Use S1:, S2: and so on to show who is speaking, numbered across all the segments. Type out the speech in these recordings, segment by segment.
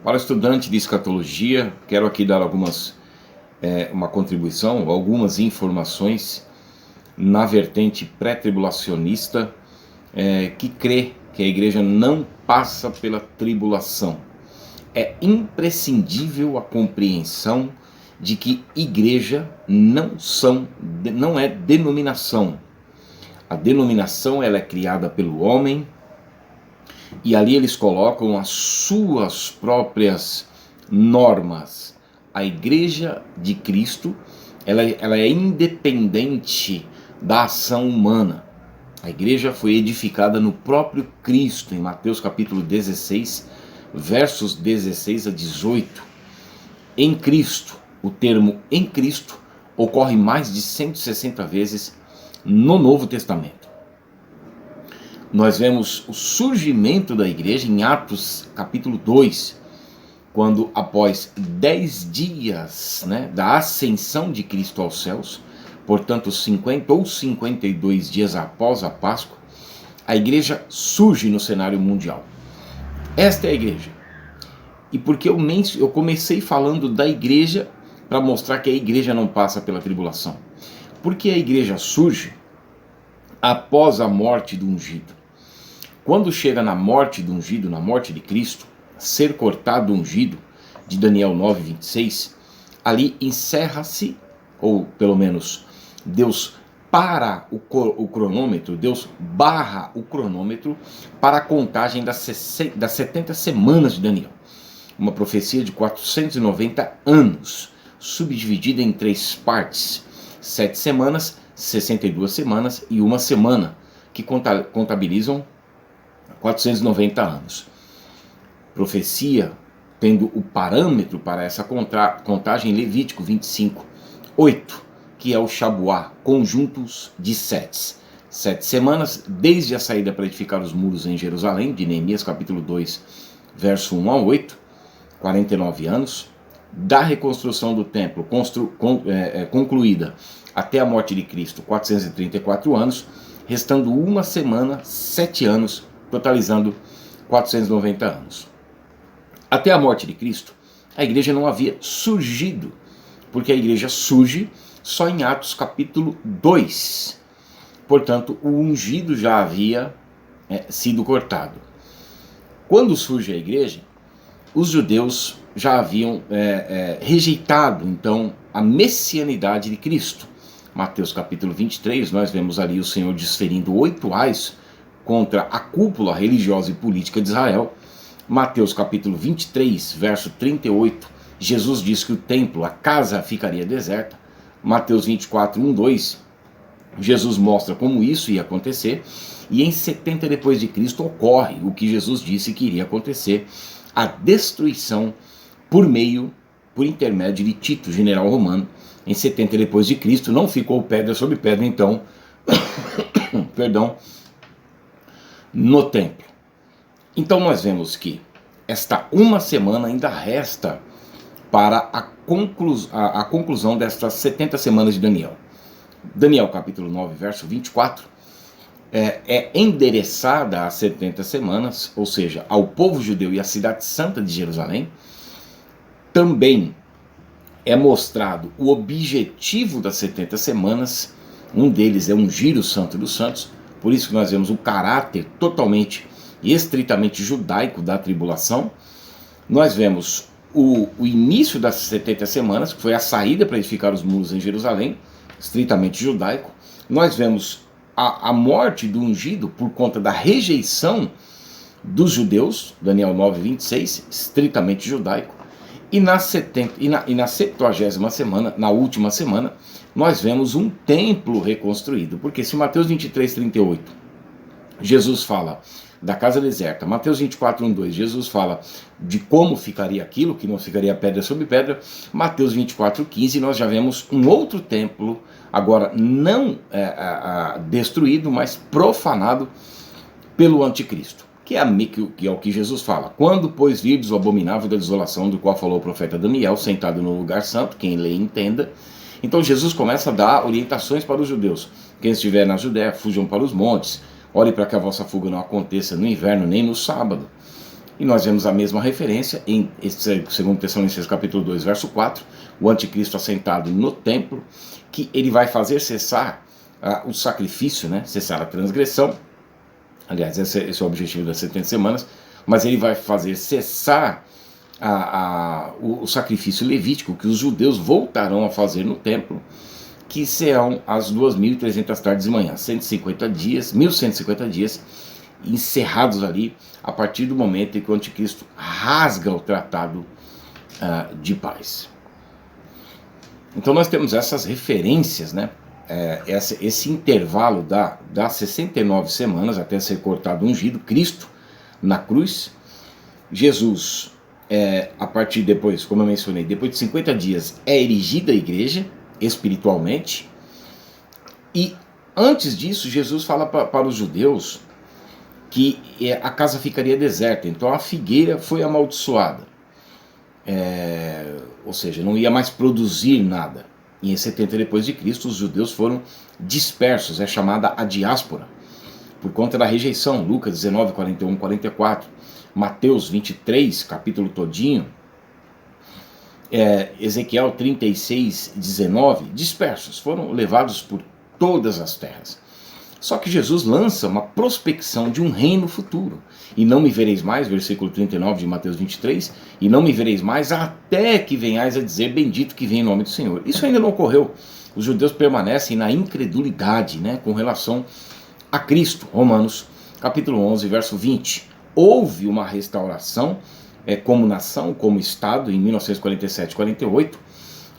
S1: Para o estudante de escatologia, quero aqui dar uma contribuição, algumas informações na vertente pré-tribulacionista, que crê que a igreja não passa pela tribulação. É imprescindível a compreensão de que igreja não é denominação. A denominação ela é criada pelo homem, e ali eles colocam as suas próprias normas. A Igreja de Cristo, ela é independente da ação humana. A igreja foi edificada no próprio Cristo, em Mateus capítulo 16, versos 16 a 18. Em Cristo, o termo em Cristo ocorre mais de 160 vezes no Novo Testamento. Nós vemos o surgimento da igreja em Atos capítulo 2, quando após 10 dias da ascensão de Cristo aos céus, portanto 50 ou 52 dias após a Páscoa, a igreja surge no cenário mundial. Esta é a igreja. E porque eu comecei falando da igreja para mostrar que a igreja não passa pela tribulação. Porque a igreja surge após a morte do ungido. Quando chega na morte do ungido, na morte de Cristo, ser cortado o ungido, de Daniel 9:26, ali encerra-se, ou pelo menos Deus para o cronômetro, Deus barra o cronômetro para a contagem das 70 semanas de Daniel. Uma profecia de 490 anos, subdividida em 3 partes, 7 semanas, 62 semanas e 1 semana, que contabilizam 490 anos. Profecia tendo o parâmetro para essa contagem Levítico 25:8, que é o Shabuá, conjuntos de 7 semanas, desde a saída para edificar os muros em Jerusalém, de Neemias capítulo 2, verso 1 a 8, 49 anos, da reconstrução do templo concluída até a morte de Cristo, 434 anos, restando 1 semana, 7 anos, totalizando 490 anos. Até a morte de Cristo, a igreja não havia surgido, porque a igreja surge só em Atos capítulo 2. Portanto, o ungido já havia sido cortado. Quando surge a igreja, os judeus já haviam rejeitado, então, a messianidade de Cristo. Mateus capítulo 23, nós vemos ali o Senhor desferindo 8 ais contra a cúpula religiosa e política de Israel. Mateus capítulo 23, verso 38, Jesus diz que o templo, a casa, ficaria deserta. Mateus 24, 1, 2, Jesus mostra como isso ia acontecer. E em 70 depois de Cristo ocorre o que Jesus disse que iria acontecer, a destruição por intermédio de Tito, general romano. Em 70 depois de Cristo não ficou pedra sobre pedra, então, no templo. Então nós vemos que esta 1 semana ainda resta para a conclusão destas 70 semanas de Daniel. Daniel capítulo 9, verso 24, é endereçada às 70 semanas, ou seja, ao povo judeu e à cidade santa de Jerusalém. Também é mostrado o objetivo das 70 semanas, um deles é ungir o Santo dos Santos, por isso que nós vemos o caráter totalmente e estritamente judaico da tribulação. Nós vemos o início das 70 semanas, que foi a saída para edificar os muros em Jerusalém, estritamente judaico. Nós vemos a morte do ungido por conta da rejeição dos judeus, Daniel 9:26, estritamente judaico. E na 70ª semana, na última semana, nós vemos um templo reconstruído. Porque se Mateus 23:38, Jesus fala da casa deserta, Mateus 24:1-2, Jesus fala de como ficaria aquilo, que não ficaria pedra sobre pedra, Mateus 24:15, nós já vemos um outro templo, agora não destruído, mas profanado pelo anticristo, que é o que Jesus fala. Quando, pois, virdes o abominável da desolação, do qual falou o profeta Daniel, sentado no lugar santo, quem lê entenda. Então Jesus começa a dar orientações para os judeus. Quem estiver na Judéia, fujam para os montes. Ore para que a vossa fuga não aconteça no inverno nem no sábado. E nós vemos a mesma referência em 2 Tessalonicenses capítulo 2, verso 4, o anticristo assentado no templo, que ele vai fazer cessar o sacrifício, né, cessar a transgressão. Aliás, esse é o objetivo das 70 semanas, mas ele vai fazer cessar o sacrifício levítico que os judeus voltarão a fazer no templo, que serão as 2.300 tardes e manhãs, 150 dias, 1.150 dias, encerrados ali a partir do momento em que o anticristo rasga o tratado de paz. Então nós temos essas referências, né? Esse intervalo das 69 semanas até ser cortado ungido, Cristo na cruz, Jesus, a partir depois, como eu mencionei, depois de 50 dias é erigida a igreja espiritualmente, e antes disso Jesus fala para os judeus que a casa ficaria deserta, então a figueira foi amaldiçoada, ou seja, não ia mais produzir nada. E em 70 depois de Cristo os judeus foram dispersos, é chamada a diáspora, por conta da rejeição. Lucas 19, 41, 44, Mateus 23, capítulo todinho, Ezequiel 36, 19, dispersos, foram levados por todas as terras. Só que Jesus lança uma prospecção de um reino futuro. E não me vereis mais, versículo 39 de Mateus 23, e não me vereis mais até que venhais a dizer bendito que vem em nome do Senhor. Isso ainda não ocorreu. Os judeus permanecem na incredulidade, né, com relação a Cristo. Romanos capítulo 11, verso 20. Houve uma restauração como nação, como Estado, em 1947 e 48,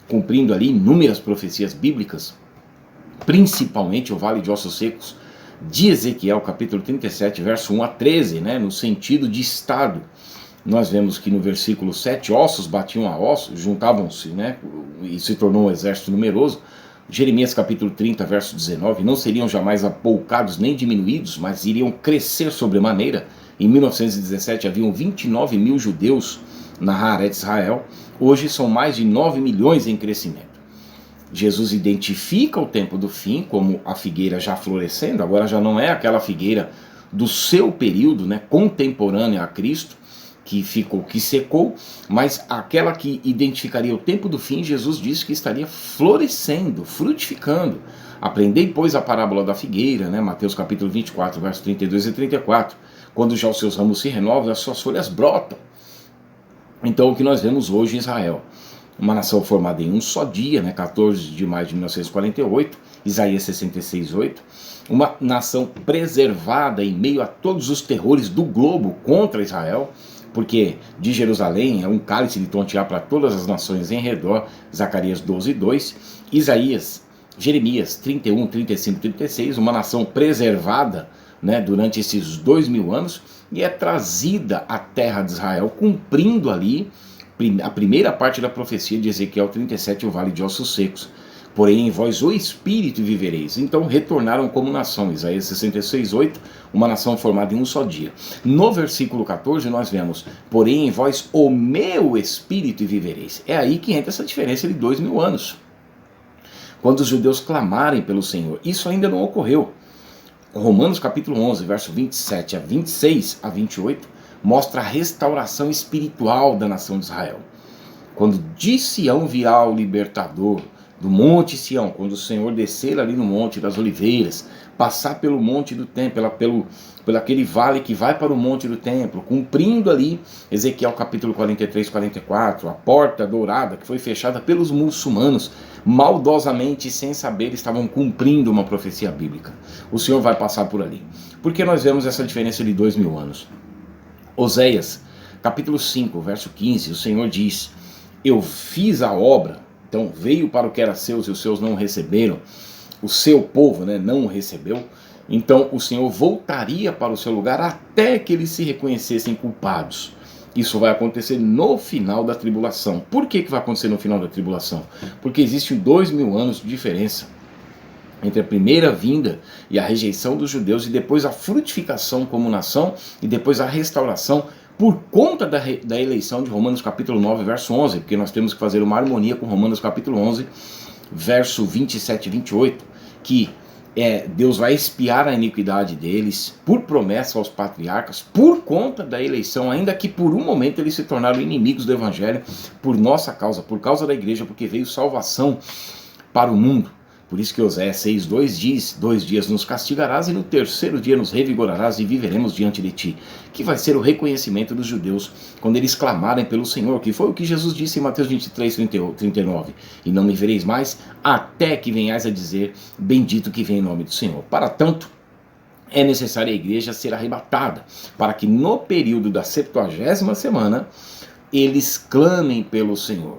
S1: cumprindo ali inúmeras profecias bíblicas, principalmente o Vale de Ossos Secos de Ezequiel, capítulo 37, verso 1 a 13, né, no sentido de Estado. Nós vemos que no versículo 7, ossos batiam a ossos, juntavam-se, né, e se tornou um exército numeroso. Jeremias capítulo 30, verso 19, não seriam jamais apoucados nem diminuídos, mas iriam crescer sobremaneira. Em 1917 haviam 29 mil judeus na Haaretz Israel, hoje são mais de 9 milhões em crescimento. Jesus identifica o tempo do fim como a figueira já florescendo, agora já não é aquela figueira do seu período, né, contemporânea a Cristo, que secou, mas aquela que identificaria o tempo do fim, Jesus disse que estaria florescendo, frutificando. Aprendei, pois, a parábola da figueira, né, Mateus capítulo 24, versos 32 e 34, quando já os seus ramos se renovam, as suas folhas brotam. Então o que nós vemos hoje em Israel, uma nação formada em um só dia, né, 14 de maio de 1948, Isaías 66, 8, uma nação preservada em meio a todos os terrores do globo contra Israel, porque de Jerusalém é um cálice de tontear para todas as nações em redor, Zacarias 12, 2, Jeremias 31, 35, 36, uma nação preservada, né, durante esses 2000 anos, e é trazida à terra de Israel, cumprindo ali a primeira parte da profecia de Ezequiel 37, o Vale de Ossos Secos. Porém, em vós o Espírito vivereis. Então retornaram como nação, Isaías 66, 8, uma nação formada em um só dia. No versículo 14 nós vemos, porém em vós o meu Espírito vivereis. É aí que entra essa diferença de 2000 anos. Quando os judeus clamarem pelo Senhor, isso ainda não ocorreu. Romanos capítulo 11, verso 27 a 26 a 28, mostra a restauração espiritual da nação de Israel. Quando de Sião virá o libertador, do monte Sião, quando o Senhor descer ali no monte das oliveiras, passar pelo monte do templo, pelo aquele vale que vai para o monte do templo, cumprindo ali Ezequiel capítulo 43, 44, a porta dourada que foi fechada pelos muçulmanos, maldosamente, sem saber, estavam cumprindo uma profecia bíblica. O Senhor vai passar por ali. Por que nós vemos essa diferença de 2000 anos? Oséias capítulo 5, verso 15, o Senhor diz, eu fiz a obra. Então veio para o que era seus e os seus não receberam, o seu povo, né, não o recebeu. Então o Senhor voltaria para o seu lugar até que eles se reconhecessem culpados. Isso vai acontecer no final da tribulação. Por que vai acontecer no final da tribulação? Porque existe 2000 anos de diferença entre a primeira vinda e a rejeição dos judeus, e depois a frutificação como nação, e depois a restauração por conta da eleição de Romanos capítulo 9, verso 11, porque nós temos que fazer uma harmonia com Romanos capítulo 11, verso 27 e 28, que Deus vai expiar a iniquidade deles por promessa aos patriarcas, por conta da eleição, ainda que por um momento eles se tornaram inimigos do evangelho por nossa causa, por causa da igreja, porque veio salvação para o mundo. Por isso que Oséias 6:2 diz: 2 dias nos castigarás e no terceiro dia nos revigorarás e viveremos diante de ti. Que vai ser o reconhecimento dos judeus quando eles clamarem pelo Senhor, que foi o que Jesus disse em Mateus 23:39. E não me vereis mais, até que venhais a dizer: bendito que vem em nome do Senhor. Para tanto, é necessário a igreja ser arrebatada, para que no período da 70ª semana, eles clamem pelo Senhor.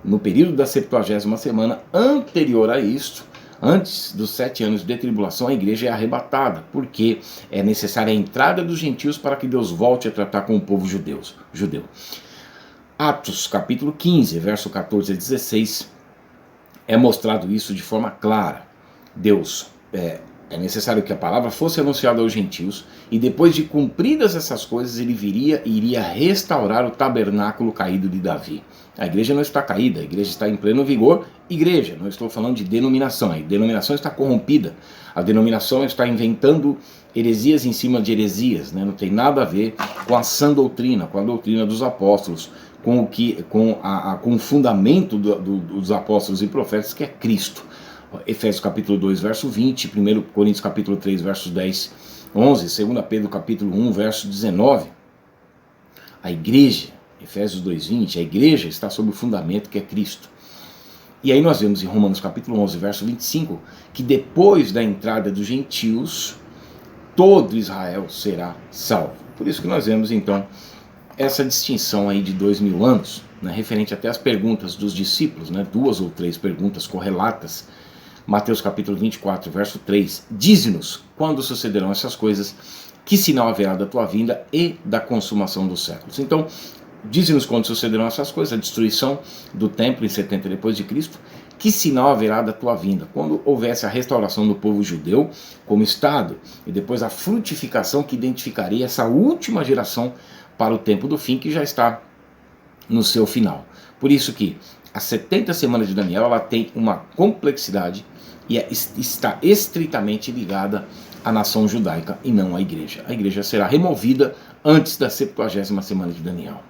S1: No período da 70ª semana, anterior a isto, antes dos 7 anos de tribulação, a igreja é arrebatada, porque é necessária a entrada dos gentios para que Deus volte a tratar com o povo judeu. Atos capítulo 15, verso 14 a 16, é mostrado isso de forma clara. É necessário que a palavra fosse anunciada aos gentios, e depois de cumpridas essas coisas, ele iria restaurar o tabernáculo caído de Davi. A igreja não está caída, a igreja está em pleno vigor. Igreja, não estou falando de denominação, a denominação está corrompida, a denominação está inventando heresias em cima de heresias, né? Não tem nada a ver com a sã doutrina, com a doutrina dos apóstolos, com o fundamento dos apóstolos e profetas, que é Cristo. Efésios capítulo 2, verso 20, 1 Coríntios capítulo 3, versos 10, 11, 2 Pedro capítulo 1, verso 19. A igreja, Efésios 2, 20, a igreja está sob o fundamento que é Cristo. E aí nós vemos em Romanos capítulo 11, verso 25, que depois da entrada dos gentios, todo Israel será salvo. Por isso que nós vemos então essa distinção aí de 2000 anos, né, referente até às perguntas dos discípulos, né, 2 ou 3 perguntas correlatas. Mateus capítulo 24, verso 3, dize-nos quando sucederão essas coisas, que sinal haverá da tua vinda e da consumação dos séculos. Então, dize-nos quando sucederão essas coisas, a destruição do templo em 70 depois de Cristo, que sinal haverá da tua vinda, quando houvesse a restauração do povo judeu como Estado, e depois a frutificação que identificaria essa última geração para o tempo do fim, que já está no seu final. Por isso que as 70 semanas de Daniel, ela tem uma complexidade e está estritamente ligada à nação judaica e não à igreja. A igreja será removida antes da 70ª semana de Daniel.